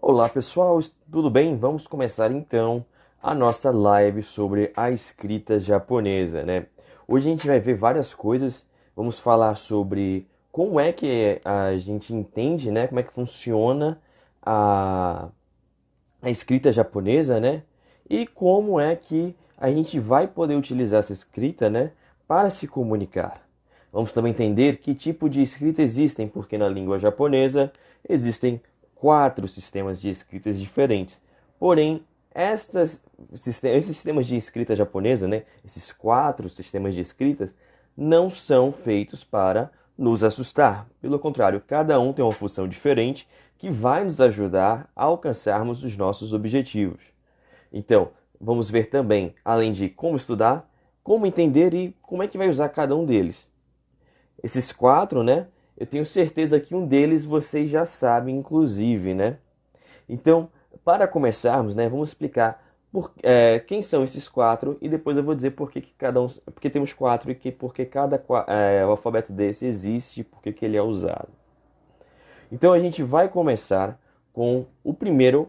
Olá pessoal, tudo bem? Vamos começar então a nossa live sobre a escrita japonesa, né? Hoje a gente vai ver várias coisas, vamos falar sobre como é que a gente entende, né? Como é que funciona a, a escrita japonesa, né? E como é que a gente vai poder utilizar essa escrita, né? Para se comunicar. Vamos também entender que tipo de escrita existem, porque na língua japonesa existem quatro sistemas de escritas diferentes. Porém, esses sistemas de escrita japonesa, né, esses quatro sistemas de escritas, não são feitos para nos assustar. Pelo contrário, cada um tem uma função diferente que vai nos ajudar a alcançarmos os nossos objetivos. Então, vamos ver também, além de como estudar, como entender e como é que vai usar cada um deles. Esses quatro, né? Eu tenho certeza que um deles vocês já sabem, inclusive, né? Então, para começarmos, né, vamos explicar quem são esses quatro e depois eu vou dizer por que, cada um, porque temos quatro e porque o alfabeto desse existe e por que ele é usado. Então, a gente vai começar com o primeiro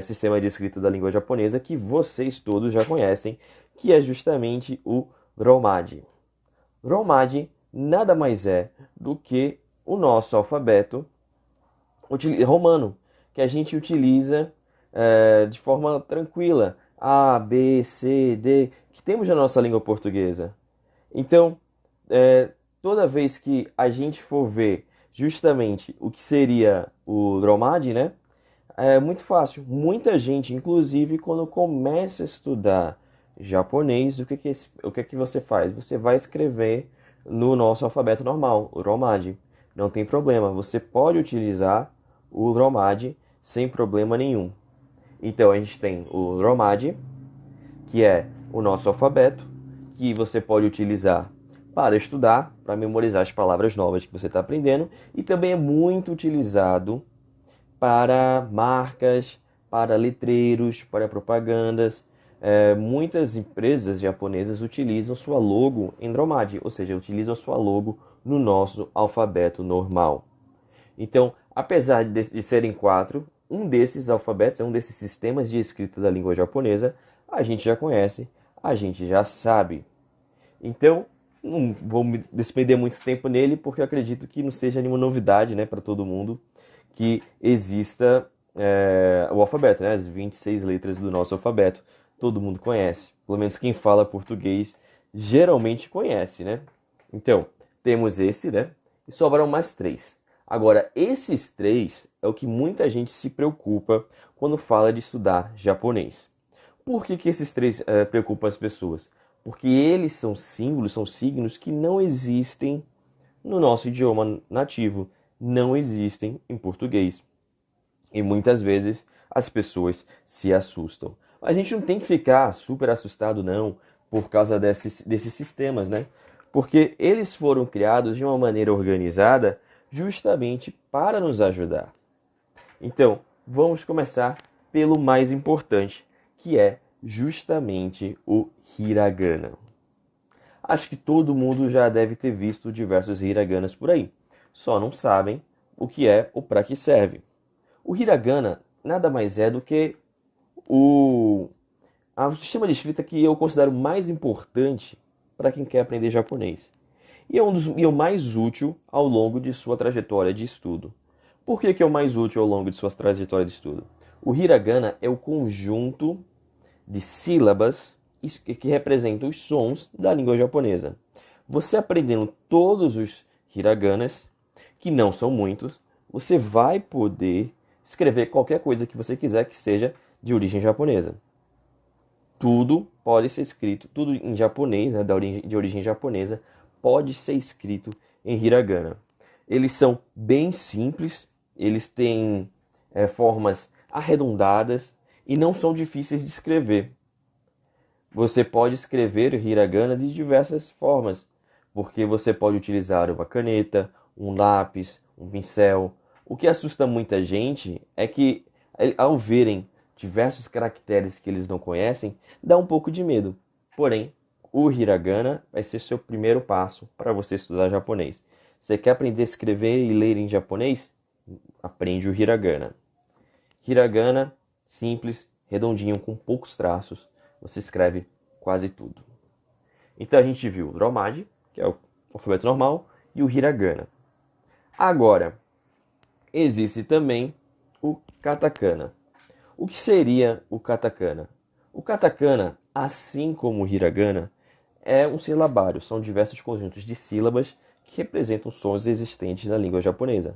sistema de escrita da língua japonesa que vocês todos já conhecem, que é justamente o Romaji. Romaji nada mais é do que o nosso alfabeto romano, que a gente utiliza de forma tranquila. A, B, C, D, que temos na nossa língua portuguesa. Então, toda vez que a gente for ver justamente o que seria o Dromad, né? É muito fácil. Muita gente, inclusive, quando começa a estudar japonês, o que que você faz? Você vai escrever no nosso alfabeto normal, o Romaji. Não tem problema. Você pode utilizar o Romaji sem problema nenhum. Então, a gente tem o Romaji, que é o nosso alfabeto, que você pode utilizar para estudar, para memorizar as palavras novas que você está aprendendo, e também é muito utilizado para marcas, para letreiros, para propagandas. Muitas empresas japonesas utilizam sua logo em Romaji, ou seja, utilizam sua logo no nosso alfabeto normal. Então, apesar de serem quatro, um desses alfabetos, um desses sistemas de escrita da língua japonesa, a gente já conhece, a gente já sabe. Então, não vou me despender muito tempo nele, porque eu acredito que não seja nenhuma novidade, né, para todo mundo que exista o alfabeto, né, as 26 letras do nosso alfabeto. Todo mundo conhece, pelo menos quem fala português geralmente conhece, né? Então, temos esse, né? E sobraram mais três. Agora, esses três é o que muita gente se preocupa quando fala de estudar japonês. Por que esses três preocupam as pessoas? Porque eles são símbolos, são signos que não existem no nosso idioma nativo, não existem em português. E muitas vezes as pessoas se assustam. Mas a gente não tem que ficar super assustado, não, por causa desses sistemas, né? Porque eles foram criados de uma maneira organizada justamente para nos ajudar. Então, vamos começar pelo mais importante, que é justamente o hiragana. Acho que todo mundo já deve ter visto diversos hiraganas por aí, só não sabem o que é ou para que serve. O hiragana nada mais é do que o sistema de escrita que eu considero mais importante para quem quer aprender japonês. E é o mais útil ao longo de sua trajetória de estudo. Por que é o mais útil ao longo de sua trajetória de estudo? O hiragana é o conjunto de sílabas que representam os sons da língua japonesa. Você aprendendo todos os hiraganas, que não são muitos, você vai poder escrever qualquer coisa que você quiser que seja de origem japonesa. Tudo pode ser escrito, tudo em japonês, né, de origem japonesa, pode ser escrito em hiragana. Eles são bem simples, eles têm formas arredondadas e não são difíceis de escrever. Você pode escrever hiragana de diversas formas, porque você pode utilizar uma caneta, um lápis, um pincel. O que assusta muita gente é que, ao verem diversos caracteres que eles não conhecem, dá um pouco de medo. Porém, o hiragana vai ser seu primeiro passo para você estudar japonês. Você quer aprender a escrever e ler em japonês? Aprende o hiragana. Hiragana, simples, redondinho, com poucos traços, você escreve quase tudo. Então a gente viu o Romaji, que é o alfabeto normal, e o Hiragana. Agora, existe também o Katakana. O que seria o Katakana? O Katakana, assim como o Hiragana, é um silabário. São diversos conjuntos de sílabas que representam sons existentes na língua japonesa.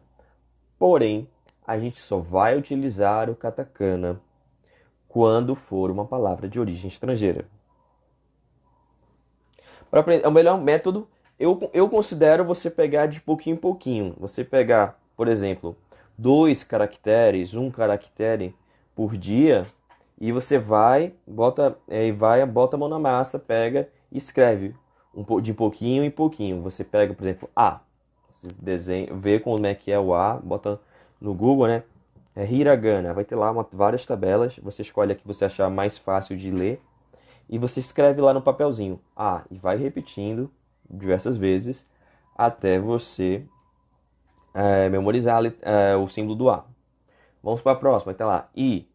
Porém, a gente só vai utilizar o Katakana quando for uma palavra de origem estrangeira. Para aprender, é o melhor método, eu considero você pegar de pouquinho em pouquinho. Você pegar, por exemplo, 2 caracteres, 1 caractere por dia, e você bota a mão na massa, pega e escreve de pouquinho em pouquinho. Você pega, por exemplo, A, você desenha, vê como é que é o A, bota no Google, né? É Hiragana, vai ter lá várias tabelas, você escolhe a que você achar mais fácil de ler e você escreve lá no papelzinho A e vai repetindo diversas vezes até você memorizar o símbolo do A. Vamos para a próxima, está lá I.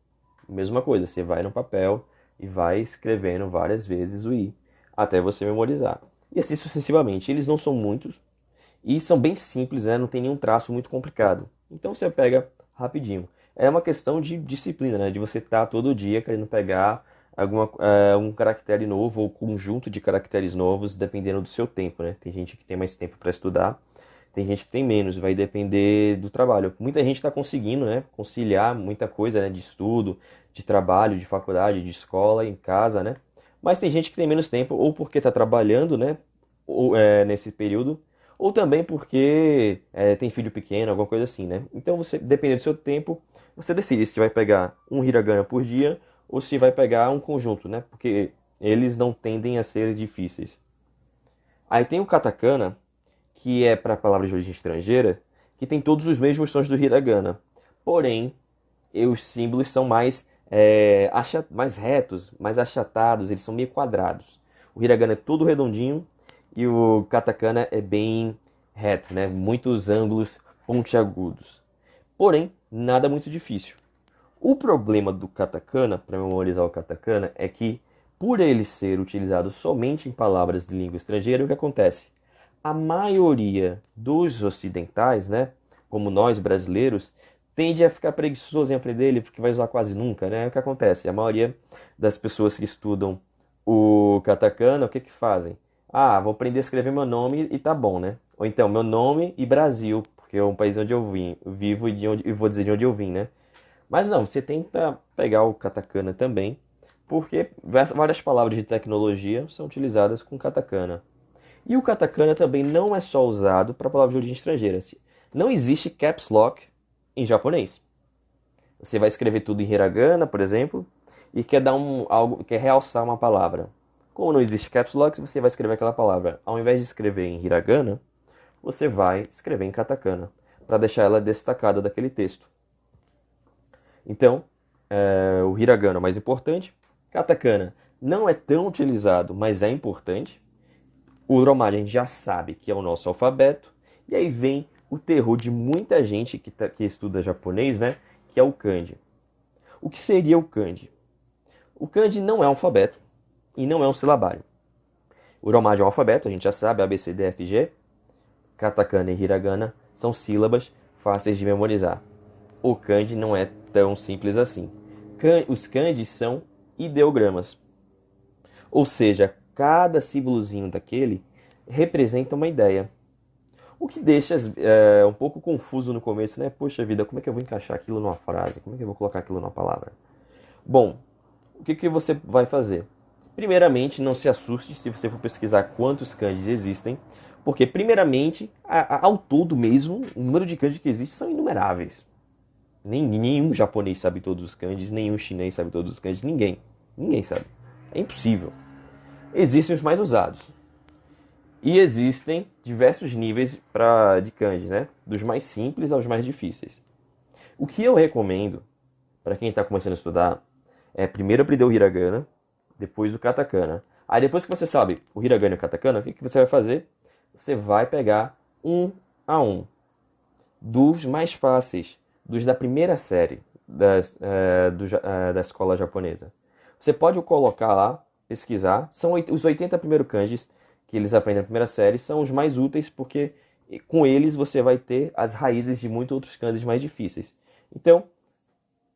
Mesma coisa, você vai no papel e vai escrevendo várias vezes o I até você memorizar. E assim sucessivamente. Eles não são muitos e são bem simples, né? Não tem nenhum traço muito complicado. Então você pega rapidinho. É uma questão de disciplina, né? De você estar todo dia querendo pegar um caractere novo ou conjunto de caracteres novos, dependendo do seu tempo, né? Tem gente que tem mais tempo para estudar, tem gente que tem menos, vai depender do trabalho. Muita gente está conseguindo, né? Conciliar muita coisa, né? De estudo, de trabalho, de faculdade, de escola, em casa, né? Mas tem gente que tem menos tempo, ou porque está trabalhando, né? Nesse período, ou também porque tem filho pequeno, alguma coisa assim, né? Então, você, dependendo do seu tempo, você decide se vai pegar um hiragana por dia ou se vai pegar um conjunto, né? Porque eles não tendem a ser difíceis. Aí tem o katakana, que é para palavras de origem estrangeira, que tem todos os mesmos sons do hiragana. Porém, os símbolos são mais retos, mais achatados, eles são meio quadrados. O hiragana é todo redondinho e o katakana é bem reto, né? Muitos ângulos pontiagudos. Porém, nada muito difícil. O problema do katakana, para memorizar o katakana, é que, por ele ser utilizado somente em palavras de língua estrangeira, o que acontece? A maioria dos ocidentais, né, como nós brasileiros, tende a ficar preguiçoso em aprender ele porque vai usar quase nunca, né? O que acontece? A maioria das pessoas que estudam o katakana, o que que fazem? Ah, vou aprender a escrever meu nome e tá bom, né? Ou então, meu nome e Brasil, porque é um país onde eu vivo e vou dizer de onde eu vim, né? Mas não, você tenta pegar o katakana também, porque várias palavras de tecnologia são utilizadas com katakana. E o katakana também não é só usado para palavras de origem estrangeira. Não existe caps lock em japonês. Você vai escrever tudo em hiragana, por exemplo, e quer realçar uma palavra. Como não existe caps lock, você vai escrever aquela palavra. Ao invés de escrever em hiragana, você vai escrever em katakana, para deixar ela destacada daquele texto. Então, o hiragana é o mais importante. Katakana não é tão utilizado, mas é importante. O Romário a gente já sabe que é o nosso alfabeto. E aí vem o terror de muita gente que estuda japonês, né? Que é o kanji. O que seria o kanji? O kanji não é um alfabeto e não é um silabário. O Romário é um alfabeto, a gente já sabe, A, B, C, D, F, G. Katakana e hiragana são sílabas fáceis de memorizar. O kanji não é tão simples assim. Os kanjis são ideogramas. Ou seja, cada símbolozinho daquele representa uma ideia. O que deixa um pouco confuso no começo, né? Poxa vida, como é que eu vou encaixar aquilo numa frase? Como é que eu vou colocar aquilo numa palavra? Bom, o que você vai fazer? Primeiramente, não se assuste se você for pesquisar quantos kanjis existem, porque, primeiramente, ao todo mesmo, o número de kanjis que existe são inumeráveis. Nenhum japonês sabe todos os kanjis, nenhum chinês sabe todos os kanjis, ninguém. Ninguém sabe. É impossível. Existem os mais usados. E existem diversos níveis de kanjis, né? Dos mais simples aos mais difíceis. O que eu recomendo para quem está começando a estudar é primeiro aprender o hiragana, depois o katakana. Aí depois que você sabe o hiragana e o katakana, o que você vai fazer? Você vai pegar um a um dos mais fáceis, dos da primeira série, da escola japonesa. Você pode colocar lá, pesquisar. São os 80 primeiros kanjis que eles aprendem na primeira série, são os mais úteis porque com eles você vai ter as raízes de muitos outros kanjis mais difíceis. Então,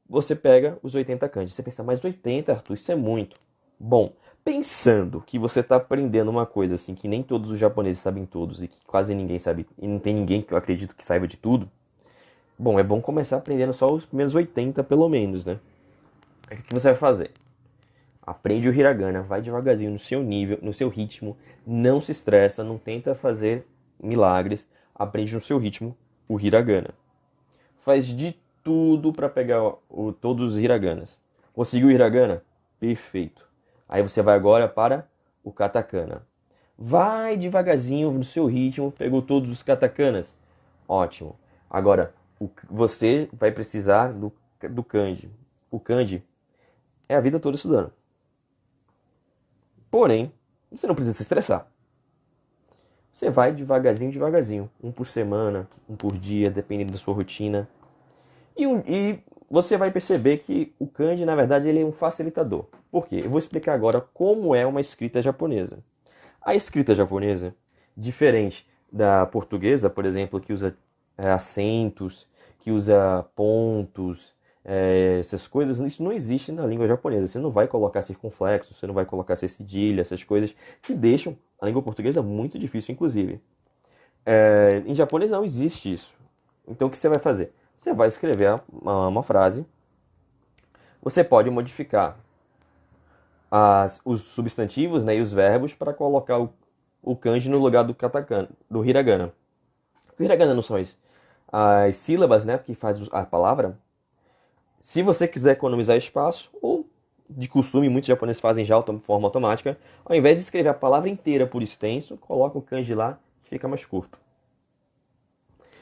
você pega os 80 kanjis. Você pensa, mas 80, Arthur, isso é muito. Bom, pensando que você está aprendendo uma coisa assim que nem todos os japoneses sabem todos e que quase ninguém sabe, e não tem ninguém que eu acredito que saiba de tudo. Bom, é bom começar aprendendo só os primeiros 80 pelo menos, né? O que você vai fazer? Aprende o hiragana, vai devagarzinho no seu nível, no seu ritmo, não se estressa, não tenta fazer milagres, aprende no seu ritmo o hiragana. Faz de tudo para pegar todos os hiraganas. Conseguiu o hiragana? Perfeito. Aí você vai agora para o katakana. Vai devagarzinho no seu ritmo, pegou todos os katakanas? Ótimo. Agora, você vai precisar do kanji. O kanji é a vida toda estudando. Porém, você não precisa se estressar. Você vai devagarzinho, devagarzinho. Um por semana, um por dia, dependendo da sua rotina. E você vai perceber que o kanji, na verdade, ele é um facilitador. Por quê? Eu vou explicar agora como é uma escrita japonesa. A escrita japonesa, diferente da portuguesa, por exemplo, que usa acentos, que usa pontos, essas coisas, isso não existe na língua japonesa. Você não vai colocar circunflexo, você não vai colocar cedilha, essas coisas que deixam a língua portuguesa muito difícil, inclusive. Em japonês não existe isso. Então o que você vai fazer? Você vai escrever uma frase, você pode modificar os substantivos, né, e os verbos para colocar o kanji no lugar do katakana, do hiragana. O hiragana não são as sílabas, né, que faz a palavra. Se você quiser economizar espaço, ou de costume muitos japoneses fazem já de forma automática, ao invés de escrever a palavra inteira por extenso, coloca o kanji lá e fica mais curto.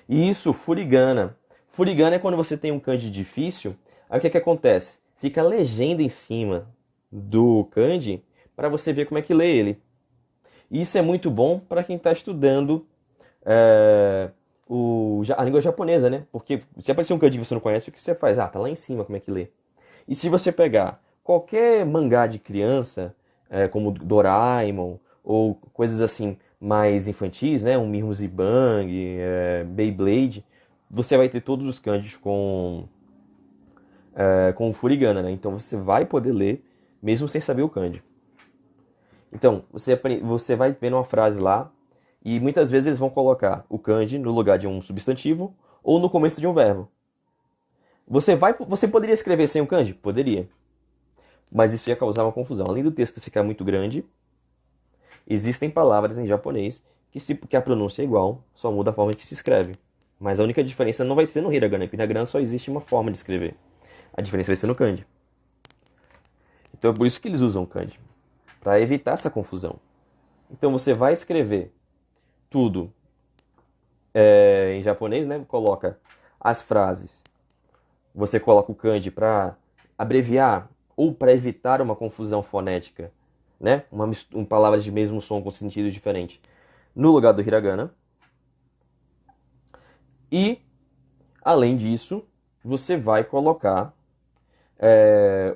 Isso, furigana. Furigana é quando você tem um kanji difícil, aí o que acontece? Fica a legenda em cima do kanji para você ver como é que lê ele. E isso é muito bom para quem está estudando a língua japonesa, né? Porque se aparecer um kanji que você não conhece, o que você faz? Ah, tá lá em cima, como é que lê? E se você pegar qualquer mangá de criança, como Doraemon, ou coisas assim mais infantis, né? Um Mirror's-Bang, Beyblade, você vai ter todos os kanjis com o furigana, né? Então você vai poder ler mesmo sem saber o kanji. Então, você vai vendo uma frase lá e muitas vezes eles vão colocar o kanji no lugar de um substantivo ou no começo de um verbo. Você poderia escrever sem o kanji? Poderia. Mas isso ia causar uma confusão. Além do texto ficar muito grande, existem palavras em japonês que a pronúncia é igual, só muda a forma que se escreve. Mas a única diferença não vai ser no hiragana, porque no hiragana só existe uma forma de escrever. A diferença vai ser no kanji. Então é por isso que eles usam kanji, para evitar essa confusão. Então você vai escrever tudo em japonês, né? Coloca as frases. Você coloca o kanji para abreviar ou para evitar uma confusão fonética, né? Palavras de mesmo som com sentido diferente. No lugar do hiragana. E, além disso, você vai colocar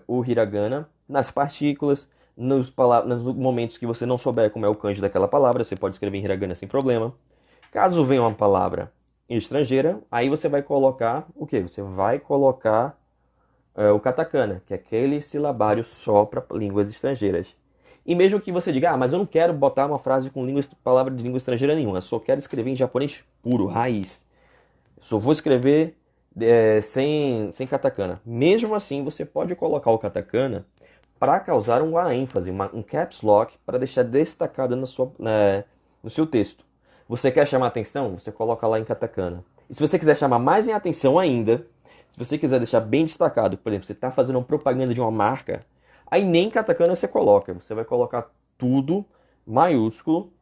o hiragana nas partículas, nos momentos que você não souber como é o kanji daquela palavra, você pode escrever em hiragana sem problema. Caso venha uma palavra estrangeira, aí você vai colocar o quê? Você vai colocar o katakana, que é aquele silabário só para línguas estrangeiras. E mesmo que você diga, mas eu não quero botar uma frase com palavra de língua estrangeira nenhuma, eu só quero escrever em japonês puro, raiz. Eu só vou escrever sem katakana. Mesmo assim, você pode colocar o katakana para causar uma ênfase, um caps lock, para deixar destacado no seu texto. Você quer chamar atenção? Você coloca lá em katakana. E se você quiser chamar mais em atenção ainda, se você quiser deixar bem destacado, por exemplo, você está fazendo uma propaganda de uma marca, aí nem katakana você coloca. Você vai colocar tudo maiúsculo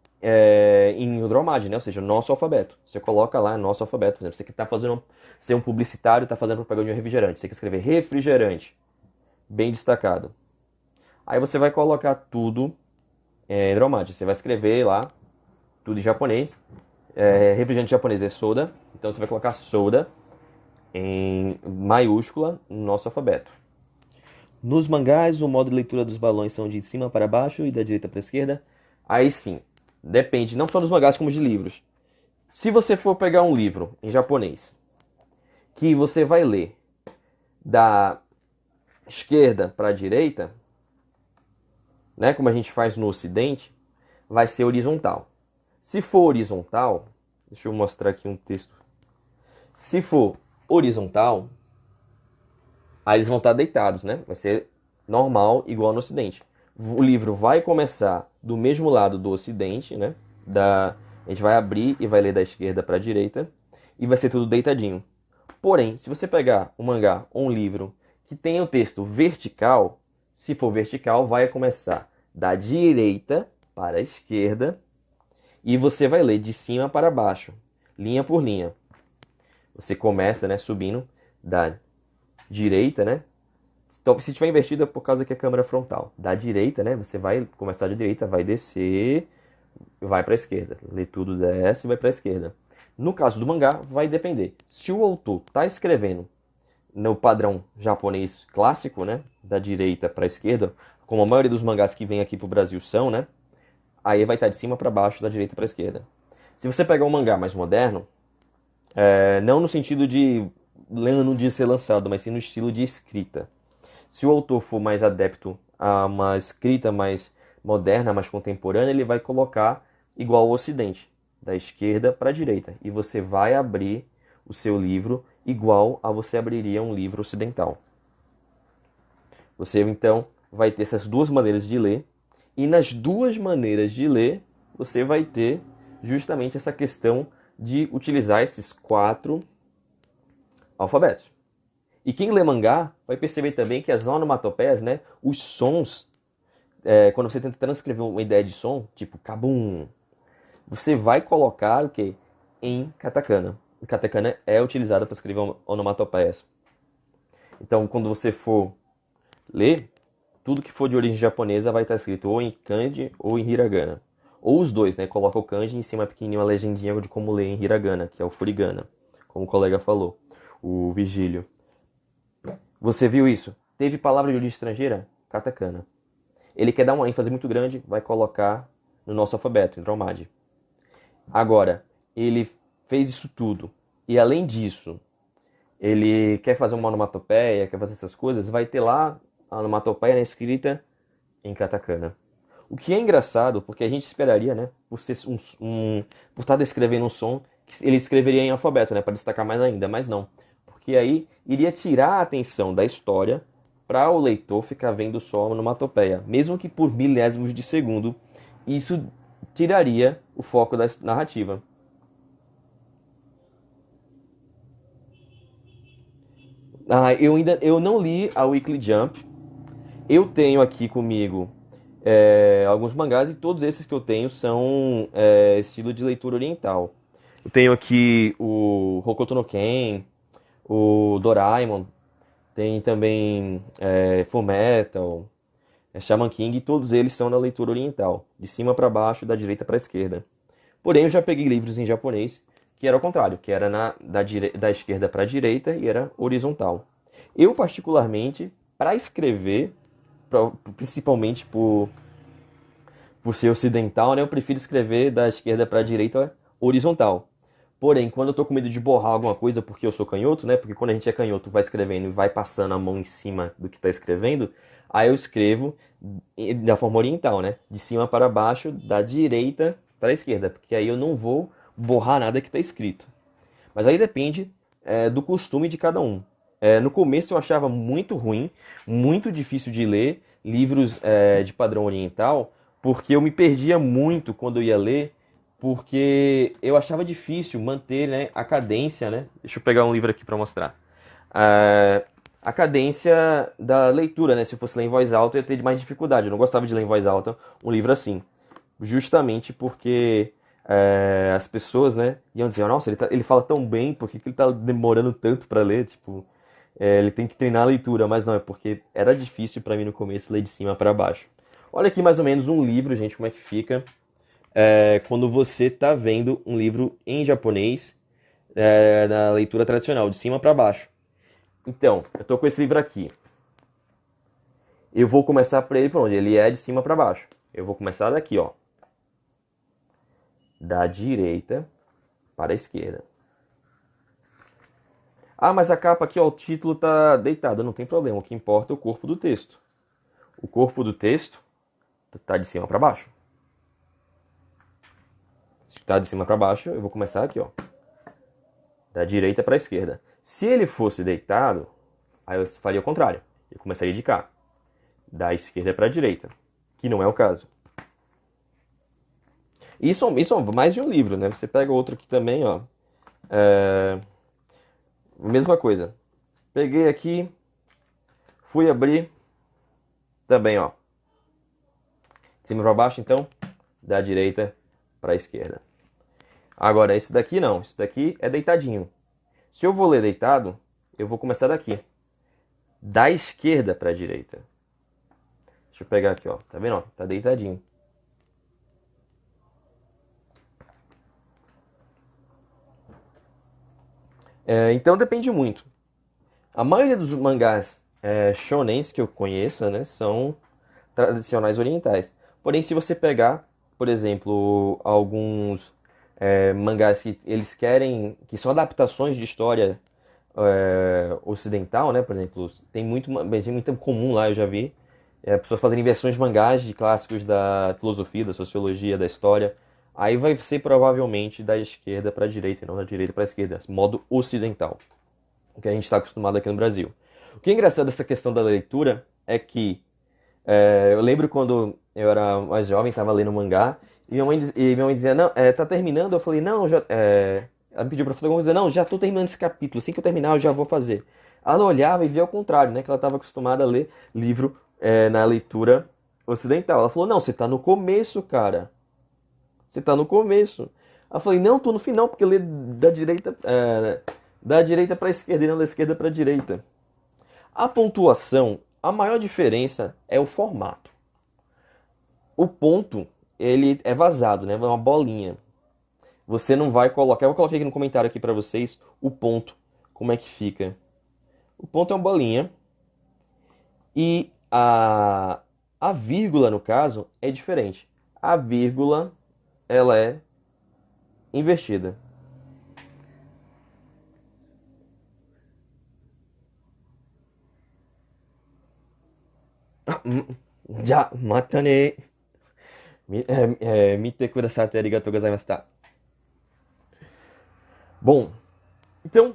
em Romaji, né? Ou seja, nosso alfabeto. Você coloca lá nosso alfabeto. Por exemplo, você que está fazendo ser um publicitário, está fazendo propaganda de um refrigerante. Você quer escrever refrigerante, bem destacado. Aí você vai colocar tudo em Romaji. Você vai escrever lá tudo em japonês. Refrigerante japonês é soda, então você vai colocar soda em maiúscula no nosso alfabeto. Nos mangás, o modo de leitura dos balões são de cima para baixo e da direita para a esquerda. Aí sim, depende não só dos mangás como de livros. Se você for pegar um livro em japonês, que você vai ler da esquerda para a direita, né, como a gente faz no ocidente, vai ser horizontal. Se for horizontal, deixa eu mostrar aqui um texto. Se for horizontal, aí eles vão estar deitados, né? Vai ser normal, igual no ocidente. O livro vai começar do mesmo lado do ocidente, né? A gente vai abrir e vai ler da esquerda para a direita e vai ser tudo deitadinho. Porém, se você pegar um mangá ou um livro que tenha o texto vertical, se for vertical, vai começar da direita para a esquerda e você vai ler de cima para baixo, linha por linha. Você começa, né, subindo da direita, né? Então, se estiver invertido é por causa que é câmera frontal. Da direita, né? Você vai começar da direita, vai descer, vai para a esquerda. Lê tudo, desce e vai para a esquerda. No caso do mangá, vai depender. Se o autor está escrevendo no padrão japonês clássico, né? Da direita para a esquerda, como a maioria dos mangás que vem aqui pro Brasil são, né? Aí vai estar de cima para baixo, da direita para a esquerda. Se você pegar um mangá mais moderno, não no sentido de ano de ser lançado, mas sim no estilo de escrita. Se o autor for mais adepto a uma escrita mais moderna, mais contemporânea, ele vai colocar igual ao Ocidente, da esquerda para a direita. E você vai abrir o seu livro igual a você abriria um livro ocidental. Você então vai ter essas duas maneiras de ler, e nas duas maneiras de ler, você vai ter justamente essa questão de utilizar esses 4 alfabetos. E quem lê mangá vai perceber também que as onomatopeias, né, os sons, quando você tenta transcrever uma ideia de som, tipo kabum, você vai colocar o quê? Em katakana. E katakana é utilizada para escrever onomatopeias. Então, quando você for ler, tudo que for de origem japonesa vai estar escrito ou em kanji ou em hiragana. Ou os dois, né? Coloca o kanji em cima pequenininho a legendinha de como ler em hiragana, que é o furigana, como o colega falou, o Vigílio. Você viu isso? Teve palavra de origem estrangeira? Katakana. Ele quer dar uma ênfase muito grande, vai colocar no nosso alfabeto, em Dromad. Agora, ele fez isso tudo. E além disso, ele quer fazer uma onomatopeia, quer fazer essas coisas, vai ter lá a onomatopeia escrita em katakana. O que é engraçado, porque a gente esperaria, né, por ser por estar descrevendo um som, ele escreveria em alfabeto, né, para destacar mais ainda, mas não. Porque aí iria tirar a atenção da história para o leitor ficar vendo só a onomatopeia, mesmo que por milésimos de segundo, isso tiraria o foco da narrativa. Eu não li a Weekly Jump. Eu tenho aqui comigo alguns mangás e todos esses que eu tenho são estilo de leitura oriental. Eu tenho aqui o Hokuto no Ken, o Doraemon, tem também Fullmetal, Shaman King, e todos eles são da leitura oriental, de cima para baixo, da direita para a esquerda. Porém, eu já peguei livros em japonês que era o contrário, que era da esquerda para a direita e era horizontal. Eu, particularmente, para escrever, principalmente por ser ocidental, né, eu prefiro escrever da esquerda para a direita horizontal. Porém, quando eu tô com medo de borrar alguma coisa porque eu sou canhoto, né? Porque quando a gente é canhoto, vai escrevendo e vai passando a mão em cima do que tá escrevendo, aí eu escrevo da forma oriental, né? De cima para baixo, da direita para a esquerda, porque aí eu não vou borrar nada que tá escrito. Mas aí depende do costume de cada um. No começo eu achava muito ruim, muito difícil de ler livros de padrão oriental, porque eu me perdia muito quando eu ia ler, porque eu achava difícil manter, né, a cadência, né? Deixa eu pegar um livro aqui para mostrar. A cadência da leitura, né? Se eu fosse ler em voz alta, eu ia ter mais dificuldade. Eu não gostava de ler em voz alta um livro assim. Justamente porque as pessoas, né, iam dizer, nossa, ele fala tão bem, por que ele tá demorando tanto para ler? Tipo, ele tem que treinar a leitura, mas não, é porque era difícil para mim no começo ler de cima para baixo. Olha aqui mais ou menos um livro, gente, como é que fica quando você tá vendo um livro em japonês na leitura tradicional, de cima para baixo. Então, eu tô com esse livro aqui. Eu vou começar por ele por onde? Ele é de cima para baixo. Eu vou começar daqui, ó. Da direita para a esquerda. Ah, mas a capa aqui, ó, o título tá deitado. Não tem problema. O que importa é o corpo do texto. O corpo do texto tá de cima para baixo. Se tá de cima para baixo, eu vou começar aqui, ó. Da direita para a esquerda. Se ele fosse deitado, aí eu faria o contrário. Eu começaria de cá. Da esquerda para a direita. Que não é o caso. Isso é mais de um livro, né? Você pega outro aqui também, ó. Mesma coisa. Peguei aqui, fui abrir, também, ó. De cima para baixo, então, da direita para a esquerda. Agora, esse daqui não. Esse daqui é deitadinho. Se eu vou ler deitado, eu vou começar daqui. Da esquerda para a direita. Deixa eu pegar aqui, ó. Tá vendo? Ó? Tá deitadinho. Então depende muito. A maioria dos mangás shonens que eu conheço, né, são tradicionais orientais. Porém, se você pegar, por exemplo, alguns mangás que eles querem, que são adaptações de história ocidental, né, por exemplo, tem muito comum lá, eu já vi, pessoas fazerem versões de mangás de clássicos da filosofia, da sociologia, da história. Aí vai ser provavelmente da esquerda para a direita, e não da direita para a esquerda, modo ocidental, o que a gente está acostumado aqui no Brasil. O que é engraçado dessa questão da leitura é que eu lembro quando eu era mais jovem, estava lendo mangá, e minha mãe dizia, não, tá terminando? Eu falei, não, já. Ela me pediu pra fazer alguma coisa, não, já tô terminando esse capítulo, assim que eu terminar eu já vou fazer. Ela olhava e via ao contrário, né? Que ela estava acostumada a ler livro na leitura ocidental. Ela falou, não, você tá no começo, cara. Você tá no começo. Eu falei, não, tô no final, porque lê da direita pra esquerda e não da esquerda pra direita. A pontuação, a maior diferença é o formato. O ponto, ele é vazado, né? É uma bolinha. Você não vai colocar. Eu coloquei aqui no comentário aqui pra vocês o ponto, como é que fica. O ponto é uma bolinha e a vírgula, no caso, é diferente. A vírgula, ela é invertida. Já, mata ne. Mite kudasate arigatou gozaimashita. Bom, então,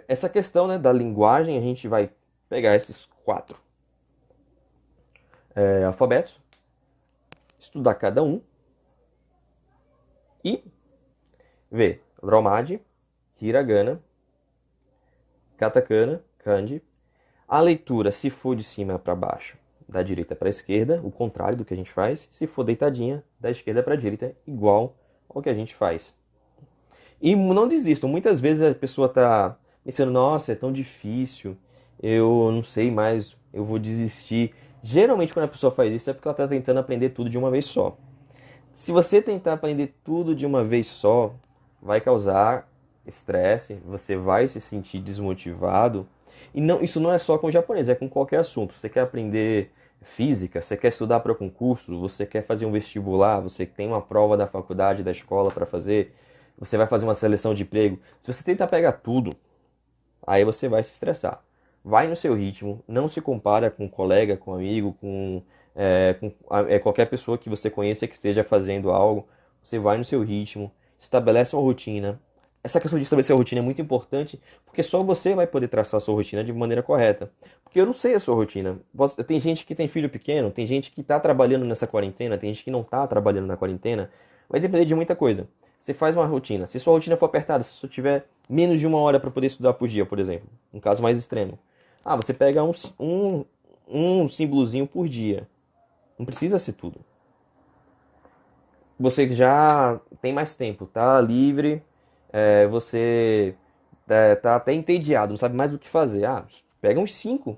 essa questão, né, da linguagem, a gente vai pegar esses quatro alfabetos, estudar cada um e ver Romaji, Hiragana, Katakana, Kanji. A leitura, se for de cima para baixo, da direita para a esquerda, o contrário do que a gente faz. Se for deitadinha, da esquerda para a direita, igual ao que a gente faz. E não desistam. Muitas vezes a pessoa está pensando, nossa, é tão difícil, eu não sei mais, eu vou desistir. Geralmente quando a pessoa faz isso é porque ela está tentando aprender tudo de uma vez só. Se você tentar aprender tudo de uma vez só, vai causar estresse, você vai se sentir desmotivado. E não, isso não é só com o japonês, é com qualquer assunto. Você quer aprender física, você quer estudar para concurso, você quer fazer um vestibular, você tem uma prova da faculdade, da escola para fazer, você vai fazer uma seleção de emprego. Se você tentar pegar tudo, aí você vai se estressar. Vai no seu ritmo, não se compara com um colega, com um amigo, com qualquer pessoa que você conheça que esteja fazendo algo. Você vai no seu ritmo, estabelece uma rotina. Essa questão de estabelecer a rotina é muito importante, porque só você vai poder traçar a sua rotina de maneira correta. Porque eu não sei a sua rotina. Tem gente que tem filho pequeno, tem gente que está trabalhando nessa quarentena, tem gente que não está trabalhando na quarentena. Vai depender de muita coisa. Você faz uma rotina. Se sua rotina for apertada, se você tiver menos de uma hora para poder estudar por dia, por exemplo, um caso mais extremo. Ah, você pega um símbolozinho por dia. Não precisa ser tudo. Você já tem mais tempo, tá livre, você tá até entediado, não sabe mais o que fazer. Ah, pega uns cinco.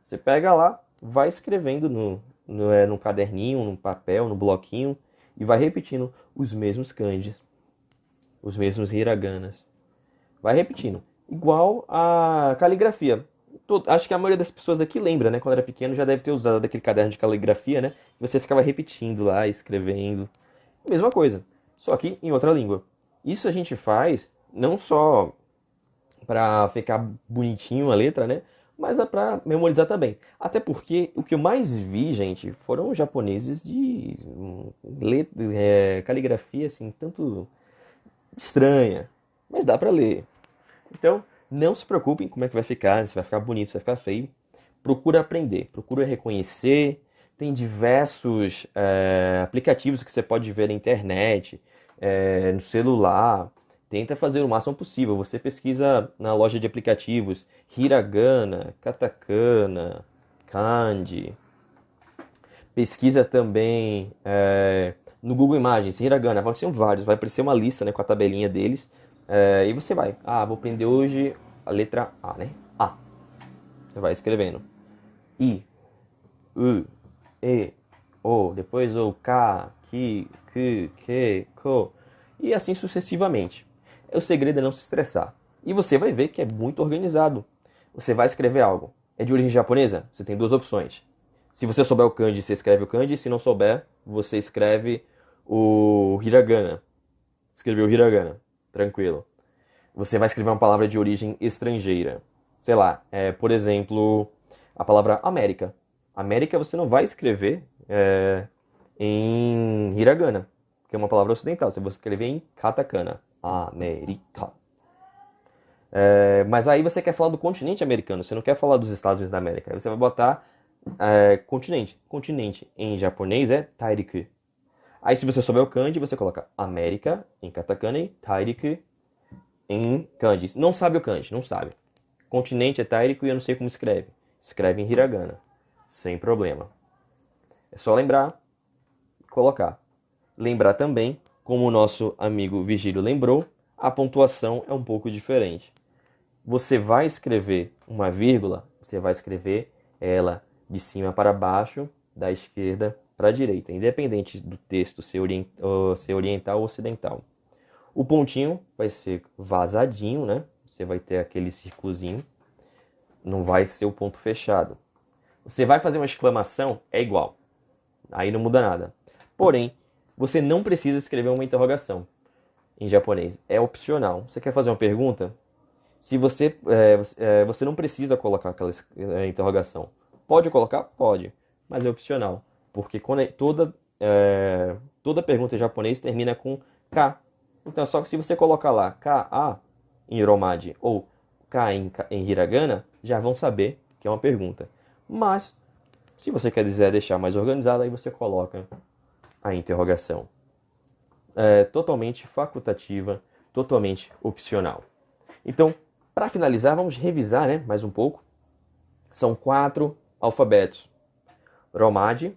Você pega lá, vai escrevendo no caderninho, no papel, no bloquinho, e vai repetindo os mesmos kanjis, os mesmos hiraganas. Vai repetindo. Igual a caligrafia. Acho que a maioria das pessoas aqui lembra, né? Quando era pequeno já deve ter usado aquele caderno de caligrafia, né? Você ficava repetindo lá, escrevendo. Mesma coisa, só que em outra língua. Isso a gente faz não só para ficar bonitinho a letra, né? Mas é para memorizar também. Até porque o que eu mais vi, gente, foram os japoneses de caligrafia assim, tanto estranha, mas dá para ler. Então, não se preocupem como é que vai ficar, se vai ficar bonito, se vai ficar feio. Procura aprender, procura reconhecer. Tem diversos aplicativos que você pode ver na internet, no celular. Tenta fazer o máximo possível. Você pesquisa na loja de aplicativos hiragana, katakana, kanji. Pesquisa também no Google Imagens, hiragana. Vai aparecer vários, vai aparecer uma lista, né, com a tabelinha deles. E você vai. Ah, vou aprender hoje a letra A, né? A. Você vai escrevendo. I, U, E, O. Depois o K, Ki, Ku, Ke, Ko. E assim sucessivamente. O segredo é não se estressar. E você vai ver que é muito organizado. Você vai escrever algo. É de origem japonesa? Você tem duas opções. Se você souber o kanji, você escreve o kanji. Se não souber, você escreve o hiragana. Escreveu o hiragana. Tranquilo. Você vai escrever uma palavra de origem estrangeira. Sei lá, por exemplo, a palavra América. América você não vai escrever em hiragana, que é uma palavra ocidental. Você vai escrever em katakana. América. Mas aí você quer falar do continente americano, você não quer falar dos Estados Unidos da América. Aí você vai botar continente. Continente em japonês é tairiku. Aí se você souber o kanji, você coloca América em katakana e tairiku em kanji. Não sabe o kanji, não sabe. Continente é tairiku e eu não sei como escreve. Escreve em hiragana, sem problema. É só lembrar e colocar. Lembrar também, como o nosso amigo Vigílio lembrou, a pontuação é um pouco diferente. Você vai escrever uma vírgula, você vai escrever ela de cima para baixo, da esquerda para a direita, independente do texto ser oriental ou ocidental. O pontinho vai ser vazadinho, né? Você vai ter aquele círculozinho, não vai ser o ponto fechado. Você vai fazer uma exclamação, é igual. Aí não muda nada. Porém, você não precisa escrever uma interrogação em japonês. É opcional. Você quer fazer uma pergunta? Se você não precisa colocar aquela interrogação. Pode colocar? Pode. Mas é opcional. Porque toda pergunta em japonês termina com K. Então, só que se você colocar lá K-A em Romaji ou K em Hiragana, já vão saber que é uma pergunta. Mas, se você quiser deixar mais organizado, aí você coloca a interrogação. É totalmente facultativa, totalmente opcional. Então, para finalizar, vamos revisar, né, mais um pouco. São 4 alfabetos. Romaji,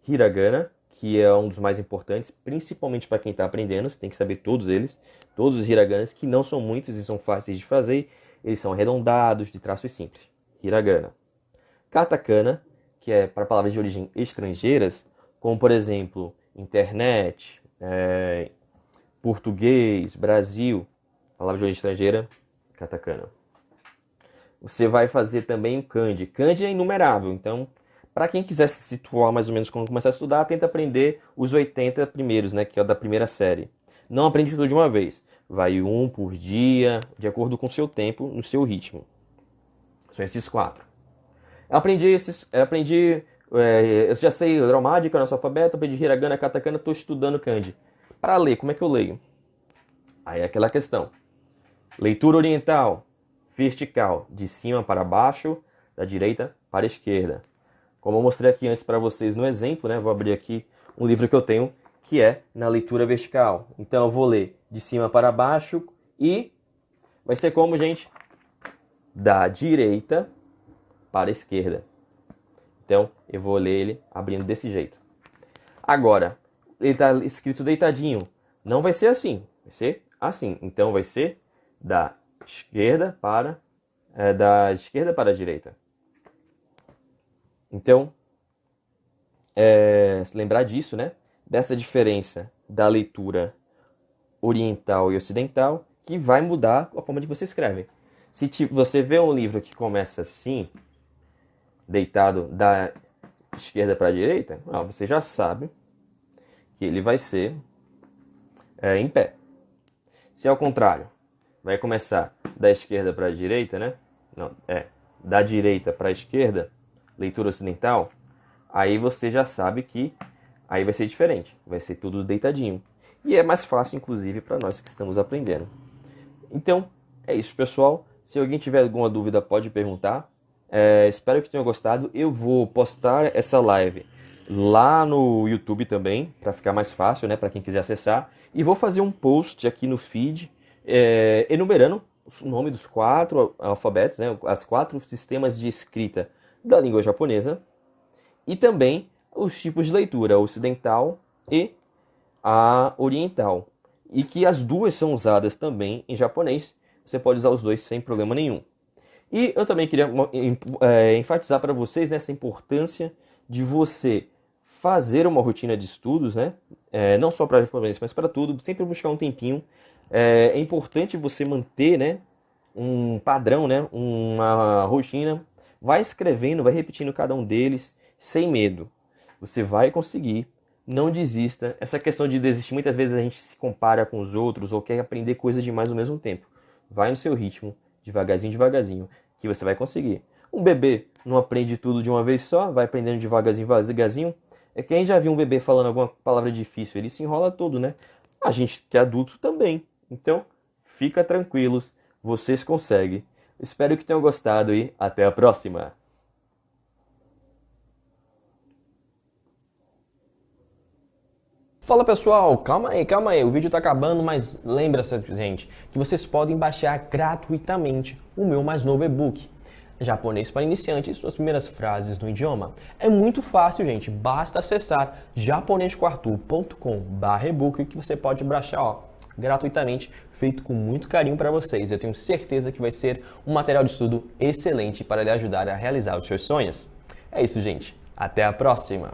Hiragana, que é um dos mais importantes, principalmente para quem está aprendendo, você tem que saber todos eles, todos os hiraganas, que não são muitos e são fáceis de fazer, eles são arredondados, de traços simples. Hiragana. Katakana, que é para palavras de origem estrangeiras, como por exemplo, internet, português, Brasil, palavra de origem estrangeira, katakana. Você vai fazer também o kanji. Kanji é inumerável, então para quem quiser se situar mais ou menos quando começar a estudar, tenta aprender os 80 primeiros, né, que é da primeira série. Não aprende tudo de uma vez. Vai um por dia, de acordo com o seu tempo, no seu ritmo. São esses 4. Eu já sei Romaji, que é o nosso alfabeto, aprendi Hiragana, Katakana, estou estudando kanji. Para ler, como é que eu leio? Aí é aquela questão. Leitura oriental, vertical, de cima para baixo, da direita para a esquerda. Como eu mostrei aqui antes para vocês no exemplo, né? Vou abrir aqui um livro que eu tenho, que é na leitura vertical. Então eu vou ler de cima para baixo e vai ser como, gente? Da direita para a esquerda. Então eu vou ler ele abrindo desse jeito. Agora, ele está escrito deitadinho. Não vai ser assim, vai ser assim. Então vai ser da esquerda para a direita. Então, se lembrar disso, né? Dessa diferença da leitura oriental e ocidental, que vai mudar a forma de você escreve. Se você vê um livro que começa assim, deitado da esquerda para a direita, você já sabe que ele vai ser em pé. Se ao contrário, vai começar da esquerda para a direita, né? Não, da direita para a esquerda, leitura ocidental, aí você já sabe que aí vai ser diferente, vai ser tudo deitadinho. E é mais fácil, inclusive, para nós que estamos aprendendo. Então, é isso, pessoal. Se alguém tiver alguma dúvida, pode perguntar. Espero que tenham gostado. Eu vou postar essa live lá no YouTube também, para ficar mais fácil, né, para quem quiser acessar. E vou fazer um post aqui no feed, enumerando o nome dos 4 alfabetos, né, as 4 sistemas de escrita da língua japonesa. E também os tipos de leitura, a ocidental e a oriental. E que as duas são usadas também em japonês. Você pode usar os dois sem problema nenhum. E eu também queria enfatizar para vocês nessa importância de você fazer uma rotina de estudos, né? Não só para japonês, mas para tudo. Sempre buscar um tempinho. É importante você manter, né, um padrão, né, uma rotina. Vai escrevendo, vai repetindo cada um deles sem medo. Você vai conseguir. Não desista. Essa questão de desistir, muitas vezes a gente se compara com os outros ou quer aprender coisas demais ao mesmo tempo. Vai no seu ritmo, devagarzinho, devagarzinho, que você vai conseguir. Um bebê não aprende tudo de uma vez só, vai aprendendo devagarzinho, devagarzinho. Quem já viu um bebê falando alguma palavra difícil, ele se enrola todo, né? A gente que é adulto também. Então, fica tranquilos, vocês conseguem. Espero que tenham gostado e até a próxima! Fala pessoal, calma aí, o vídeo tá acabando, mas lembra-se, gente, que vocês podem baixar gratuitamente o meu mais novo e-book, Japonês para Iniciantes, suas primeiras frases no idioma. É muito fácil, gente, basta acessar japonescoarthur.com/ebook que você pode baixar, gratuitamente, feito com muito carinho para vocês. Eu tenho certeza que vai ser um material de estudo excelente para lhe ajudar a realizar os seus sonhos. É isso, gente. Até a próxima!